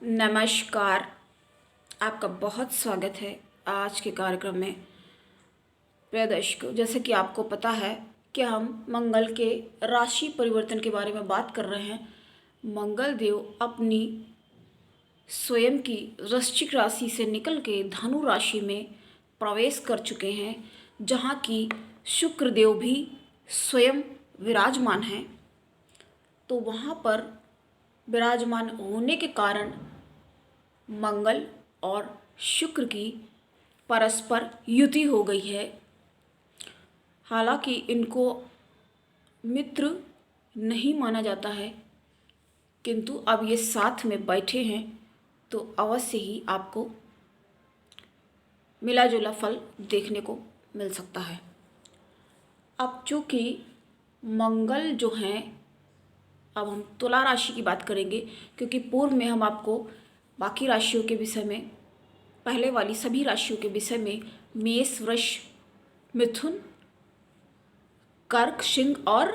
नमस्कार। आपका बहुत स्वागत है आज के कार्यक्रम में। प्रिय दर्शकों, जैसे कि आपको पता है कि हम मंगल के राशि परिवर्तन के बारे में बात कर रहे हैं। मंगल देव अपनी स्वयं की वृश्चिक राशि से निकल के धनु राशि में प्रवेश कर चुके हैं, जहाँ की शुक्र देव भी स्वयं विराजमान हैं। तो वहाँ पर विराजमान होने के कारण मंगल और शुक्र की परस्पर युति हो गई है। हालांकि इनको मित्र नहीं माना जाता है, किंतु अब ये साथ में बैठे हैं तो अवश्य ही आपको मिला जुला फल देखने को मिल सकता है। अब चूँकि मंगल जो हैं, अब हम तुला राशि की बात करेंगे, क्योंकि पूर्व में हम आपको बाकी राशियों के विषय में, पहले वाली सभी राशियों के विषय में मेष, वृष, मिथुन, कर्क, सिंह और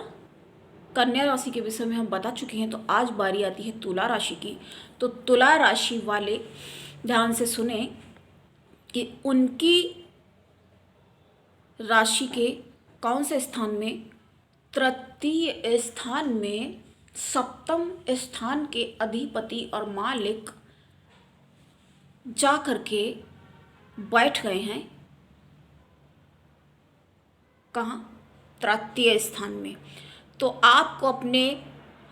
कन्या राशि के विषय में हम बता चुके हैं। तो आज बारी आती है तुला राशि की। तो तुला राशि वाले ध्यान से सुने कि उनकी राशि के कौन से स्थान में, तृतीय स्थान में सप्तम स्थान के अधिपति और मालिक जा करके बैठ गए हैं। कहाँ? तृतीय स्थान में। तो आपको अपने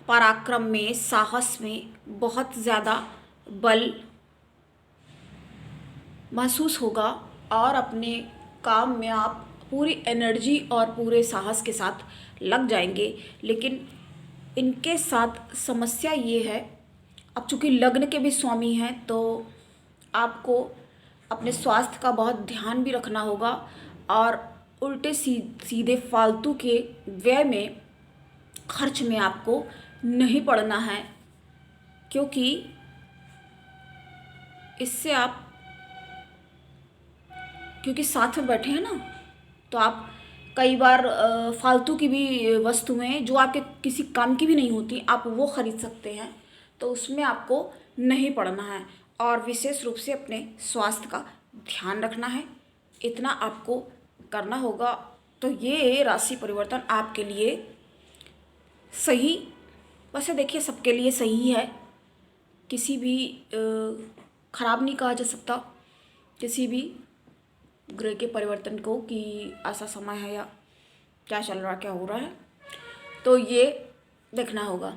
पराक्रम में, साहस में बहुत ज़्यादा बल महसूस होगा और अपने काम में आप पूरी एनर्जी और पूरे साहस के साथ लग जाएंगे। लेकिन इनके साथ समस्या ये है, अब चूँकि लग्न के भी स्वामी हैं तो आपको अपने स्वास्थ्य का बहुत ध्यान भी रखना होगा और उल्टे सीधे फालतू के व्यय में, खर्च में आपको नहीं पड़ना है, क्योंकि इससे आप, क्योंकि साथ में बैठे हैं ना, तो आप कई बार फालतू की भी वस्तुएं जो आपके किसी काम की भी नहीं होती, आप वो खरीद सकते हैं। तो उसमें आपको नहीं पड़ना है और विशेष रूप से अपने स्वास्थ्य का ध्यान रखना है, इतना आपको करना होगा। तो ये राशि परिवर्तन आपके लिए सही, वैसे देखिए सबके लिए सही है, किसी भी खराब नहीं कहा जा सकता किसी भी ग्रह के परिवर्तन को कि ऐसा समय है या क्या चल रहा, क्या हो रहा है। तो ये देखना होगा,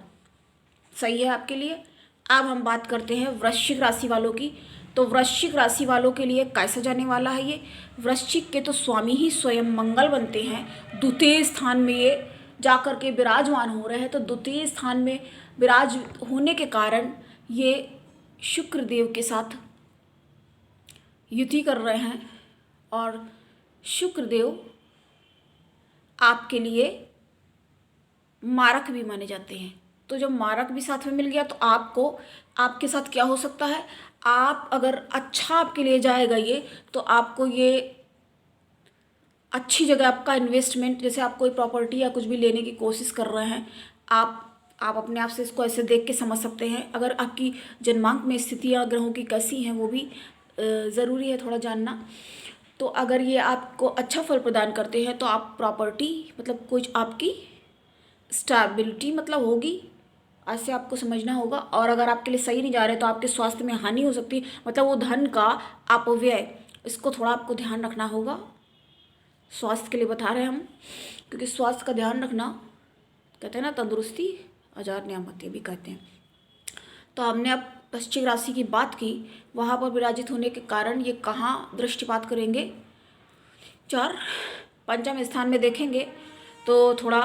सही है आपके लिए। अब हम बात करते हैं वृश्चिक राशि वालों की। तो वृश्चिक राशि वालों के लिए कैसा जाने वाला है ये? वृश्चिक के तो स्वामी ही स्वयं मंगल बनते हैं। द्वितीय स्थान में ये जाकर के विराजमान हो रहे हैं। तो द्वितीय स्थान में विराज होने के कारण ये शुक्र देव के साथ युति कर रहे हैं और शुक्र देव आपके लिए मारक भी माने जाते हैं। तो जब मारक भी साथ में मिल गया तो आपको, आपके साथ क्या हो सकता है, आप अगर अच्छा आपके लिए जाएगा ये, तो आपको ये अच्छी जगह आपका इन्वेस्टमेंट, जैसे आप कोई प्रॉपर्टी या कुछ भी लेने की कोशिश कर रहे हैं, आप अपने आप से इसको ऐसे देख के समझ सकते हैं। अगर आपकी जन्मांक में स्थितियाँ ग्रहों की कैसी हैं वो भी ज़रूरी है थोड़ा जानना। तो अगर ये आपको अच्छा फल प्रदान करते हैं तो आप प्रॉपर्टी, मतलब कुछ आपकी स्टेबिलिटी मतलब होगी, ऐसे आपको समझना होगा। और अगर आपके लिए सही नहीं जा रहे तो आपके स्वास्थ्य में हानि हो सकती है, मतलब वो धन का अपव्यय, इसको थोड़ा आपको ध्यान रखना होगा। स्वास्थ्य के लिए बता रहे हैं हम, क्योंकि स्वास्थ्य का ध्यान रखना, कहते हैं ना, तंदुरुस्ती हजार नियामतें भी कहते हैं। तो हमने अब वृश्चिक राशि की बात की, वहाँ पर विराजित होने के कारण ये कहाँ दृष्टिपात करेंगे? 4 पंचम स्थान में देखेंगे। तो थोड़ा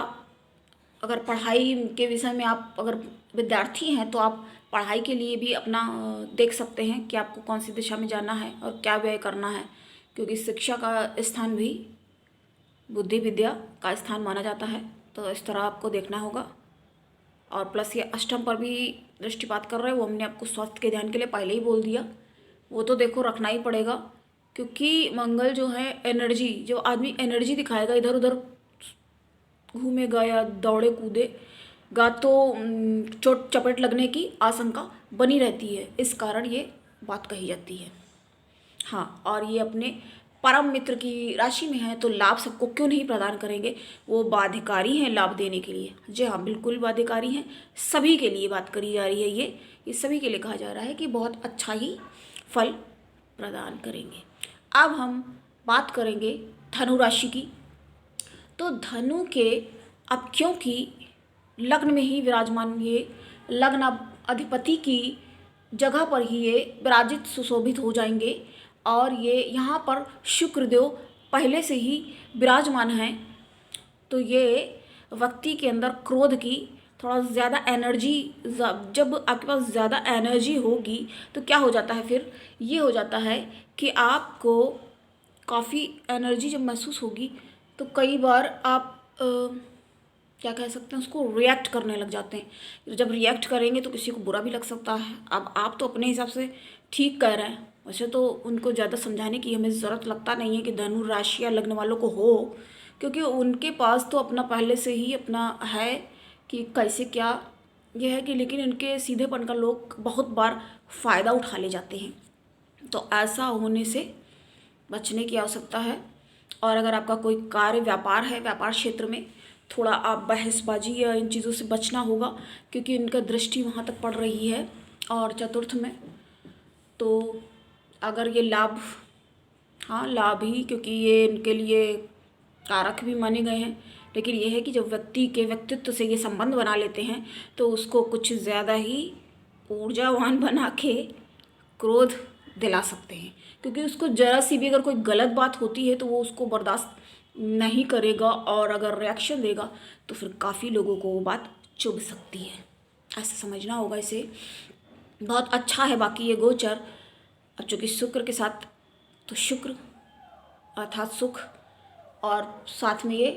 अगर पढ़ाई के विषय में आप अगर विद्यार्थी हैं तो आप पढ़ाई के लिए भी अपना देख सकते हैं कि आपको कौन सी दिशा में जाना है और क्या व्यय करना है, क्योंकि शिक्षा का स्थान भी बुद्धि विद्या का स्थान माना जाता है। तो इस तरह आपको देखना होगा। और प्लस ये अष्टम पर भी दृष्टिपात कर रहे हैं, वो हमने आपको स्वास्थ्य के ध्यान के लिए पहले ही बोल दिया, वो तो देखो रखना ही पड़ेगा, क्योंकि मंगल जो है एनर्जी, जो आदमी एनर्जी दिखाएगा, इधर उधर घूमेगा या दौड़े कूदे, तो चोट चपेट लगने की आशंका बनी रहती है, इस कारण ये बात कही जाती है। हाँ, और ये अपने परम मित्र की राशि में है तो लाभ सबको क्यों नहीं प्रदान करेंगे, वो बाध्यकारी हैं लाभ देने के लिए। जी हाँ, बिल्कुल बाध्यकारी हैं, सभी के लिए बात करी जा रही है। ये सभी के लिए कहा जा रहा है कि बहुत अच्छा ही फल प्रदान करेंगे। अब हम बात करेंगे धनु राशि की। तो धनु के अब क्योंकि लग्न में ही विराजमान, ये लग्न अधिपति की जगह पर ही ये विराजित सुशोभित हो जाएंगे और ये यहाँ पर शुक्रदेव पहले से ही विराजमान हैं, तो ये व्यक्ति के अंदर क्रोध की थोड़ा ज़्यादा एनर्जी, जब आपके पास ज़्यादा एनर्जी होगी तो क्या हो जाता है, फिर ये हो जाता है कि आपको काफ़ी एनर्जी जब महसूस होगी तो कई बार आप क्या कह सकते हैं, उसको रिएक्ट करने लग जाते हैं। जब रिएक्ट करेंगे तो किसी को बुरा भी लग सकता है। अब आप तो अपने हिसाब से ठीक कह रहे हैं, वैसे तो उनको ज़्यादा समझाने की हमें ज़रूरत लगता नहीं है कि धनु राशि या लग्न वालों को हो, क्योंकि उनके पास तो अपना पहले से ही अपना है कि कैसे क्या ये है कि, लेकिन इनके सीधेपन का लोग बहुत बार फ़ायदा उठा ले जाते हैं। तो ऐसा होने से बचने की आवश्यकता है। और अगर आपका कोई कार्य व्यापार है, व्यापार क्षेत्र में थोड़ा आप बहसबाजी या इन चीज़ों से बचना होगा, क्योंकि इनका दृष्टि वहाँ तक पड़ रही है। और चतुर्थ में तो अगर ये लाभ, हाँ लाभ ही, क्योंकि ये इनके लिए कारक भी माने गए हैं, लेकिन ये है कि जब व्यक्ति के व्यक्तित्व से ये संबंध बना लेते हैं तो उसको कुछ ज़्यादा ही ऊर्जावान बना के क्रोध दिला सकते हैं, क्योंकि उसको ज़रा सी भी अगर कोई गलत बात होती है तो वो उसको बर्दाश्त नहीं करेगा और अगर रिएक्शन देगा तो फिर काफ़ी लोगों को वो बात चुभ सकती है। ऐसा समझना होगा इसे। बहुत अच्छा है बाकी ये गोचर, अब चूँकि शुक्र के साथ, तो शुक्र अर्थात सुख, और साथ में ये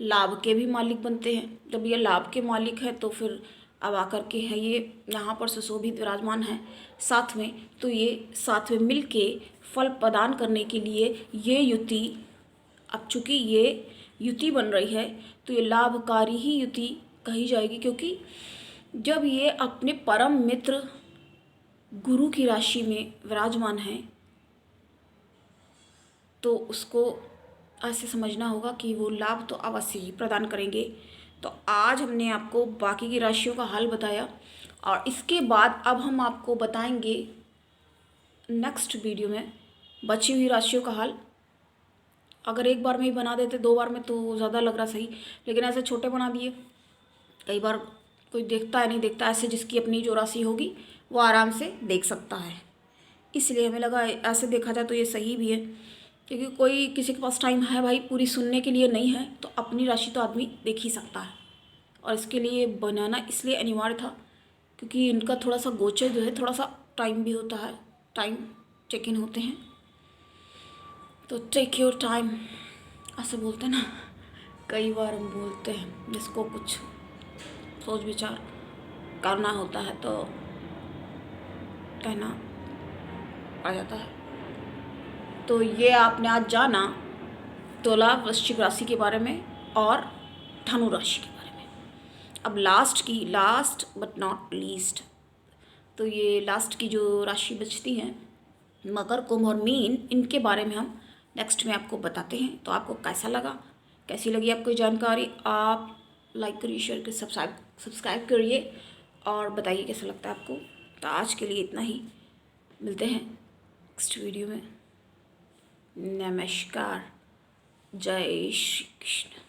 लाभ के भी मालिक बनते हैं। जब ये लाभ के मालिक है तो फिर अब आकर के है ये यहाँ पर सुशोभित विराजमान है साथ में, तो ये साथ में मिल के फल प्रदान करने के लिए ये युति, अब चूँकि ये युति बन रही है तो ये लाभकारी ही युति कही जाएगी, क्योंकि जब ये अपने परम मित्र गुरु की राशि में विराजमान है तो उसको ऐसे समझना होगा कि वो लाभ तो अवश्य ही प्रदान करेंगे। तो आज हमने आपको बाकी की राशियों का हल बताया और इसके बाद अब हम आपको बताएंगे नेक्स्ट वीडियो में बची हुई राशियों का हल। अगर एक बार में ही बना देते, दो बार में तो ज़्यादा लग रहा सही, लेकिन ऐसे छोटे बना दिए, कई बार कोई देखता है नहीं देखता, ऐसे जिसकी अपनी जो राशि होगी वो आराम से देख सकता है, इसलिए हमें लगा ऐसे देखा जाए तो ये सही भी है। क्योंकि कोई किसी के पास टाइम है भाई पूरी सुनने के लिए नहीं है तो अपनी राशि तो आदमी देख ही सकता है, और इसके लिए बनाना इसलिए अनिवार्य था क्योंकि इनका थोड़ा सा गोचर जो है थोड़ा सा टाइम भी होता है, टाइम चेक इन होते हैं, तो टेक योर टाइम ऐसे बोलते हैं ना, कई बार हम बोलते हैं, जिसको कुछ सोच विचार करना होता है तो कहना आ जाता है। तो ये आपने आज जाना तुला वृश्चिक राशि के बारे में और धनु राशि के बारे में। अब लास्ट बट नॉट लीस्ट, तो ये लास्ट की जो राशि बचती हैं मकर, कुंभ और मीन, इनके बारे में हम नेक्स्ट में आपको बताते हैं। तो आपको कैसा लगा, कैसी लगी आपको जानकारी, आप लाइक करिए, शेयर करिए, सब्सक्राइब करिए और बताइए कैसा लगता है आपको। तो आज के लिए इतना ही, मिलते हैं नेक्स्ट वीडियो में। नमस्कार, जय श्री कृष्ण।